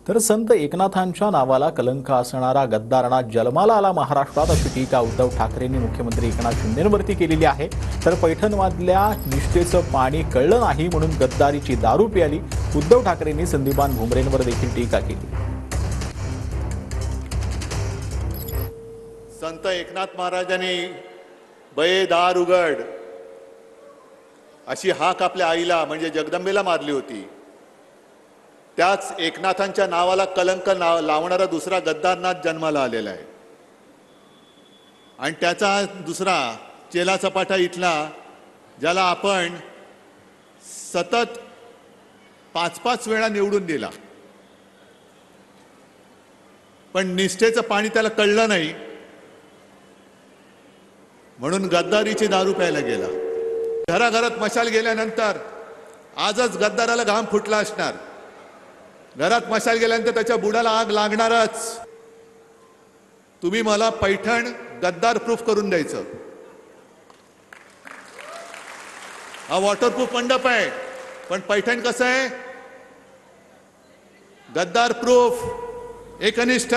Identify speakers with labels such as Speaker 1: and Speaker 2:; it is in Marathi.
Speaker 1: तर संत एकनाथांच्या नावाला कलंक असणारा गद्दारांना जन्माला आला महाराष्ट्रात, अशी टीका उद्धव ठाकरेंनी मुख्यमंत्री एकनाथ शिंदेंवरती केलेली आहे। तर पैठणमधल्या निष्ठेचं पाणी कळलं नाही म्हणून गद्दारीची दारू प्याली, उद्धव ठाकरेंनी संदीपान भुमरेंवर देखील टीका केली।
Speaker 2: संत एकनाथ महाराजांनी बये दार उघड अशी हाक आपल्या आईला म्हणजे जगदंबेला मारली होती। त्याच एकनाथांच्या नावाला कलंक लावणारा दुसरा गद्दारनाथ जन्माला आलेला आहे आणि त्याचा दुसरा चेला चपाटा इथला, ज्याला आपण सतत 5-5 वेळा निवडून दिला, पण निष्ठेचं पाणी त्याला कळलं नाही म्हणून गद्दारीची दारू प्यायला गेला। घराघरात मशाल गेल्यानंतर आजच गद्दाराला घाम फुटला असणार। घरात मशाल गेल्यानंतर त्याच्या बुडाला आग लागणारच। तुम्ही मला पैठण गद्दार प्रूफ करून द्यायचं। हा वॉटरप्रूफ मंडप आहे, पण पैठण कसं आहे? गद्दार प्रूफ, एकनिष्ठ।